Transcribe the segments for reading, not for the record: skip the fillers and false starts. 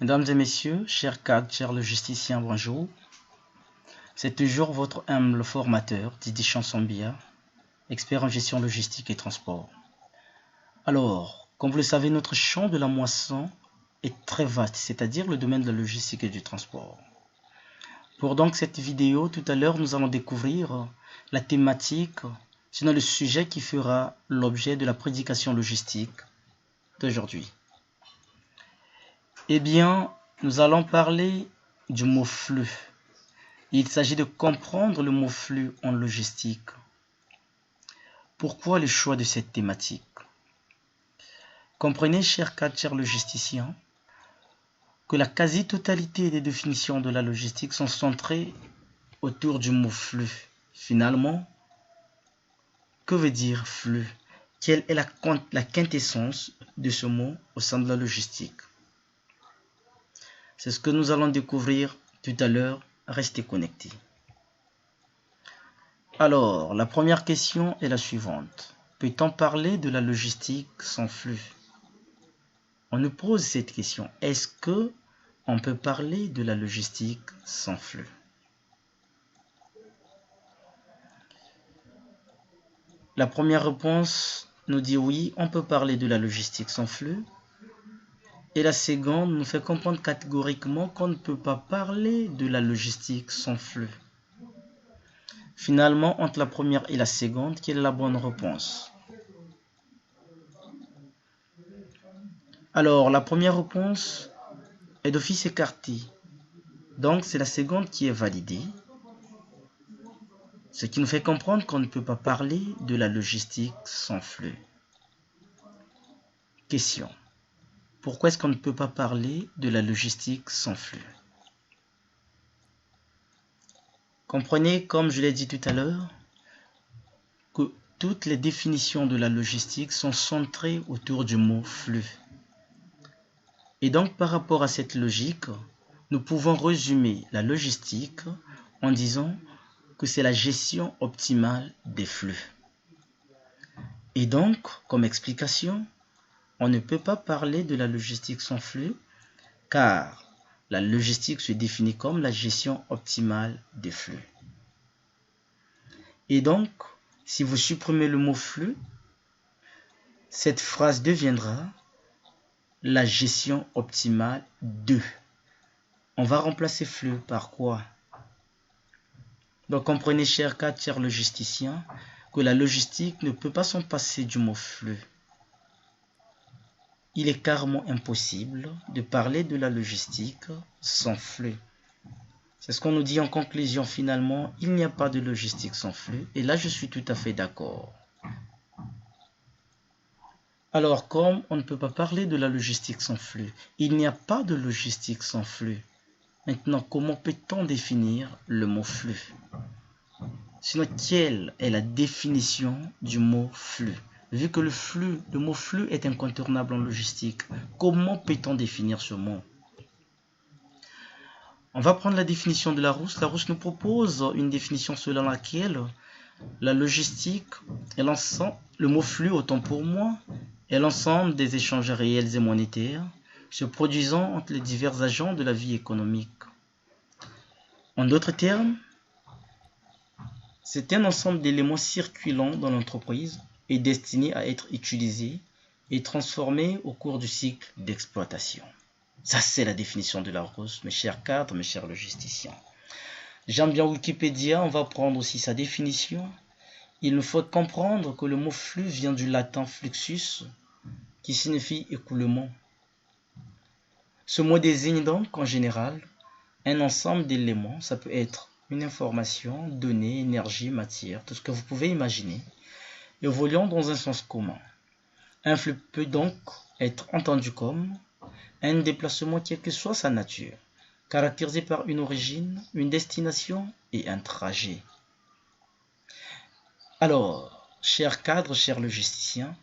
Mesdames et messieurs, chers cadres, chers logisticiens, bonjour. C'est toujours votre humble formateur, Didier Chansambia, expert en gestion logistique et transport. Alors, comme vous le savez, notre champ de la moisson est très vaste, c'est-à-dire le domaine de la logistique et du transport. Pour donc cette vidéo, tout à l'heure, nous allons découvrir la thématique, sinon le sujet qui fera l'objet de la prédication logistique d'aujourd'hui. Eh bien, nous allons parler du mot flux. Il s'agit de comprendre le mot flux en logistique. Pourquoi le choix de cette thématique? Comprenez, chers cadres, chers logisticiens, que la quasi-totalité des définitions de la logistique sont centrées autour du mot flux. Finalement, que veut dire flux? Quelle est la quintessence de ce mot au sein de la logistique? C'est ce que nous allons découvrir tout à l'heure. Restez connectés. Alors, la première question est la suivante. Peut-on parler de la logistique sans flux? On nous pose cette question. Est-ce que on peut parler de la logistique sans flux? La première réponse nous dit oui, on peut parler de la logistique sans flux. Et la seconde nous fait comprendre catégoriquement qu'on ne peut pas parler de la logistique sans flux. Finalement, entre la première et la seconde, quelle est la bonne réponse? Alors, la première réponse est d'office écartée. Donc, c'est la seconde qui est validée. Ce qui nous fait comprendre qu'on ne peut pas parler de la logistique sans flux. Question. Pourquoi est-ce qu'on ne peut pas parler de la logistique sans flux? Comprenez, comme je l'ai dit tout à l'heure, que toutes les définitions de la logistique sont centrées autour du mot flux. Et donc, par rapport à cette logique, nous pouvons résumer la logistique en disant que c'est la gestion optimale des flux. Et donc, comme explication, on ne peut pas parler de la logistique sans flux car la logistique se définit comme la gestion optimale des flux. Et donc, si vous supprimez le mot flux, cette phrase deviendra la gestion optimale de. On va remplacer flux par quoi? Donc, comprenez, chers cadres, chers logisticiens, que la logistique ne peut pas s'en passer du mot flux. Il est carrément impossible de parler de la logistique sans flux. C'est ce qu'on nous dit en conclusion finalement, il n'y a pas de logistique sans flux. Et là, je suis tout à fait d'accord. Alors, comme on ne peut pas parler de la logistique sans flux, il n'y a pas de logistique sans flux. Maintenant, comment peut-on définir le mot flux? Sinon, quelle est la définition du mot flux? Vu que le mot flux est incontournable en logistique, comment peut-on définir ce mot? On va prendre la définition de Larousse. Larousse nous propose une définition selon laquelle la logistique est l'ensemble, le mot flux, autant pour moi, est l'ensemble des échanges réels et monétaires se produisant entre les divers agents de la vie économique. En d'autres termes, c'est un ensemble d'éléments circulant dans l'entreprise et destiné à être utilisé et transformé au cours du cycle d'exploitation. Ça, c'est la définition de Larousse, mes chers cadres, mes chers logisticiens. J'aime bien Wikipédia, on va prendre aussi sa définition. Il nous faut comprendre que le mot flux vient du latin fluxus, qui signifie écoulement. Ce mot désigne donc, en général, un ensemble d'éléments. Ça peut être une information, donnée, énergie, matière, tout ce que vous pouvez imaginer, évoluant dans un sens commun. Un flux peut donc être entendu comme un déplacement quelle que soit sa nature, caractérisé par une origine, une destination et un trajet. Alors, chers cadres, chers logisticiens,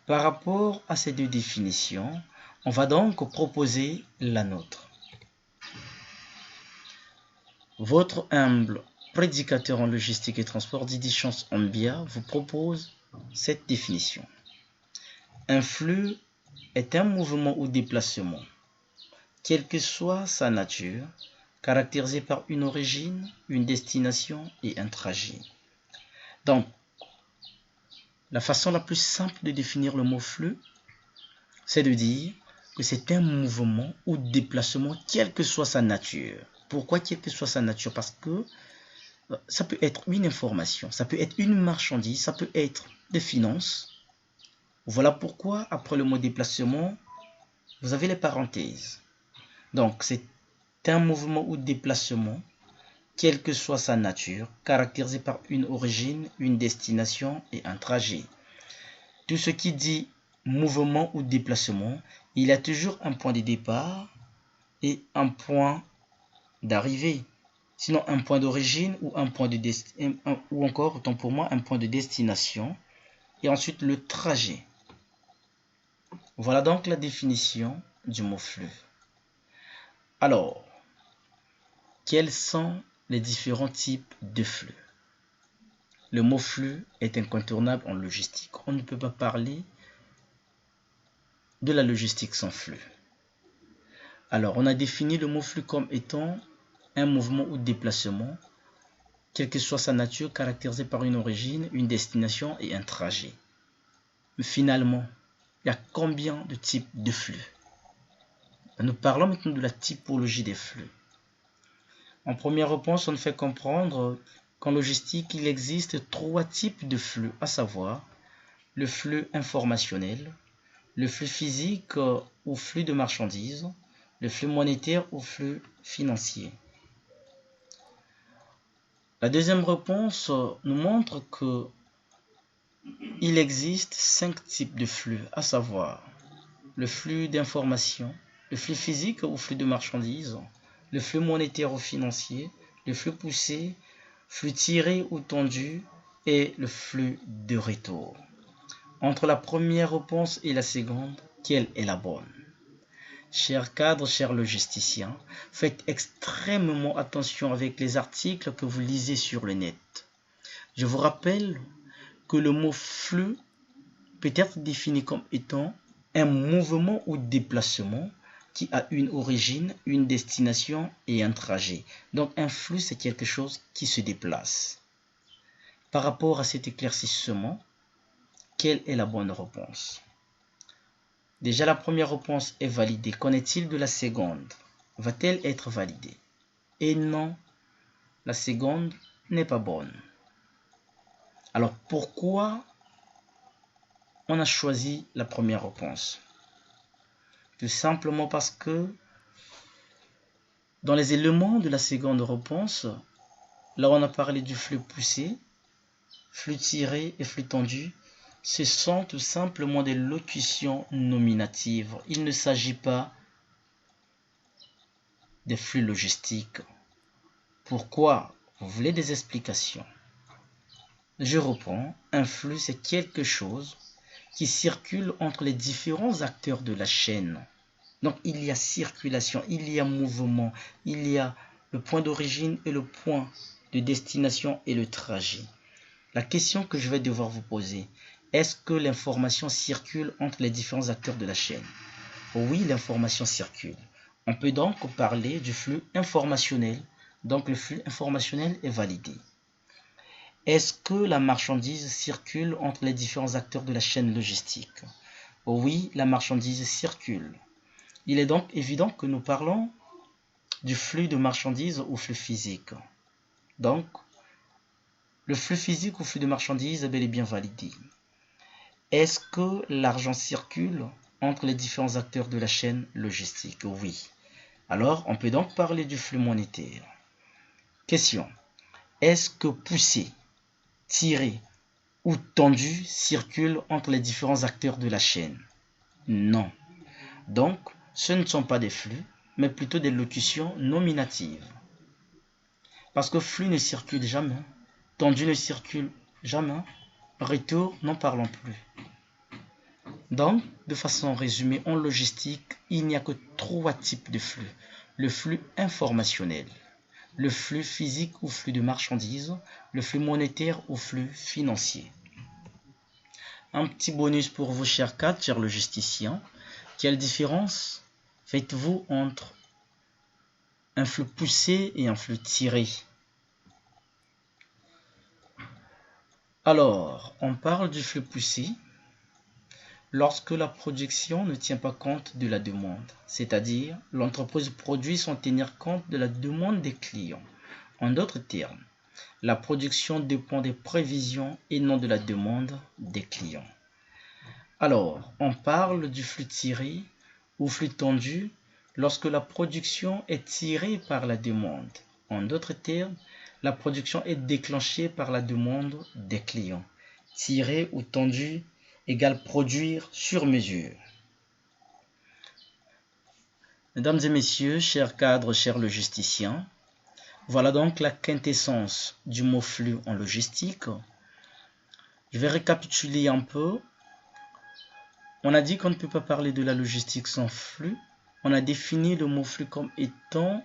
par rapport à ces deux définitions, on va donc proposer la nôtre. Votre humble prédicateur en logistique et transport, Didier Chansambia, vous propose cette définition. Un flux est un mouvement ou déplacement quelle que soit sa nature, caractérisée par une origine, une destination et un trajet. Donc, la façon la plus simple de définir le mot flux, c'est de dire que c'est un mouvement ou déplacement, quelle que soit sa nature. Pourquoi quelle que soit sa nature? Parce que ça peut être une information, ça peut être une marchandise, ça peut être des finances. Voilà pourquoi, après le mot déplacement, vous avez les parenthèses. Donc, c'est un mouvement ou déplacement, quelle que soit sa nature, caractérisé par une origine, une destination et un trajet. Tout ce qui dit mouvement ou déplacement, il y a toujours un point de départ et un point d'arrivée. Sinon, un point d'origine ou un point de ou encore, autant pour moi, un point de destination et ensuite le trajet. Voilà donc la définition du mot flux. Alors, quels sont les différents types de flux? Le mot flux est incontournable en logistique. On ne peut pas parler de la logistique sans flux. Alors, on a défini le mot flux comme étant un mouvement ou déplacement, quelle que soit sa nature, caractérisé par une origine, une destination et un trajet. Mais finalement, il y a combien de types de flux? Nous parlons maintenant de la typologie des flux. En première réponse, on fait comprendre qu'en logistique, il existe 3 types de flux, à savoir le flux informationnel, le flux physique ou flux de marchandises, le flux monétaire ou flux financier. La deuxième réponse nous montre que il existe 5 types de flux, à savoir le flux d'information, le flux physique ou flux de marchandises, le flux monétaire ou financier, le flux poussé, flux tiré ou tendu et le flux de retour. Entre la première réponse et la seconde, quelle est la bonne? Chers cadres, chers logisticiens, faites extrêmement attention avec les articles que vous lisez sur le net. Je vous rappelle que le mot flux peut être défini comme étant un mouvement ou déplacement qui a une origine, une destination et un trajet. Donc un flux, c'est quelque chose qui se déplace. Par rapport à cet éclaircissement, quelle est la bonne réponse? Déjà, la première réponse est validée. Qu'en est-il de la seconde? Va-t-elle être validée? Et non, la seconde n'est pas bonne. Alors, pourquoi on a choisi la première réponse? Tout simplement parce que dans les éléments de la seconde réponse, là on a parlé du flux poussé, flux tiré et flux tendu. Ce sont tout simplement des locutions nominatives. Il ne s'agit pas des flux logistiques. Pourquoi? Vous voulez des explications? Je reprends. Un flux, c'est quelque chose qui circule entre les différents acteurs de la chaîne. Donc, il y a circulation, il y a mouvement, il y a le point d'origine et le point de destination et le trajet. La question que je vais devoir vous poser, est-ce que l'information circule entre les différents acteurs de la chaîne? Oui, l'information circule. On peut donc parler du flux informationnel. Donc, le flux informationnel est validé. Est-ce que la marchandise circule entre les différents acteurs de la chaîne logistique? Oui, la marchandise circule. Il est donc évident que nous parlons du flux de marchandises ou flux physique. Donc, le flux physique ou flux de marchandises est bel et bien validé. Est-ce que l'argent circule entre les différents acteurs de la chaîne logistique? Oui. Alors, on peut donc parler du flux monétaire. Question. Est-ce que poussé, tiré ou tendu circulent entre les différents acteurs de la chaîne? Non. Donc, ce ne sont pas des flux, mais plutôt des locutions nominatives. Parce que flux ne circule jamais, tendu ne circule jamais, retour, n'en parlons plus. Donc, de façon résumée, en logistique, il n'y a que 3 types de flux. Le flux informationnel, le flux physique ou flux de marchandises, le flux monétaire ou flux financier. Un petit bonus pour vous, chers cadres, chers logisticiens. Quelle différence faites-vous entre un flux poussé et un flux tiré. Alors, on parle du flux poussé lorsque la production ne tient pas compte de la demande, c'est-à-dire l'entreprise produit sans tenir compte de la demande des clients. En d'autres termes, la production dépend des prévisions et non de la demande des clients. Alors, on parle du flux tiré ou flux tendu lorsque la production est tirée par la demande. En d'autres termes, la production est déclenchée par la demande des clients. Tiré ou tendu égale produire sur mesure. Mesdames et messieurs, chers cadres, chers logisticiens, voilà donc la quintessence du mot flux en logistique. Je vais récapituler un peu. On a dit qu'on ne peut pas parler de la logistique sans flux. On a défini le mot flux comme étant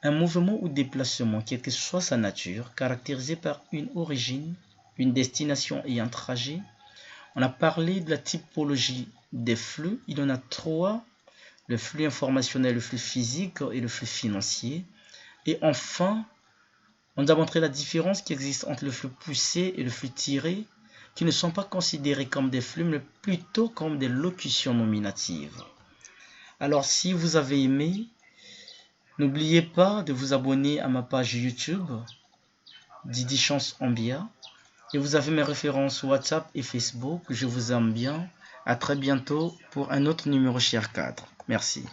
un mouvement ou déplacement, quelle que soit sa nature, caractérisé par une origine, une destination et un trajet. On a parlé de la typologie des flux. Il y en a trois: le flux informationnel, le flux physique et le flux financier. Et enfin, on a montré la différence qui existe entre le flux poussé et le flux tiré, qui ne sont pas considérés comme des flux, mais plutôt comme des locutions nominatives. Alors, si vous avez aimé, n'oubliez pas de vous abonner à ma page YouTube, Didi Chance Ambia. Et vous avez mes références WhatsApp et Facebook. Je vous aime bien. À très bientôt pour un autre numéro, chers cadres. Merci.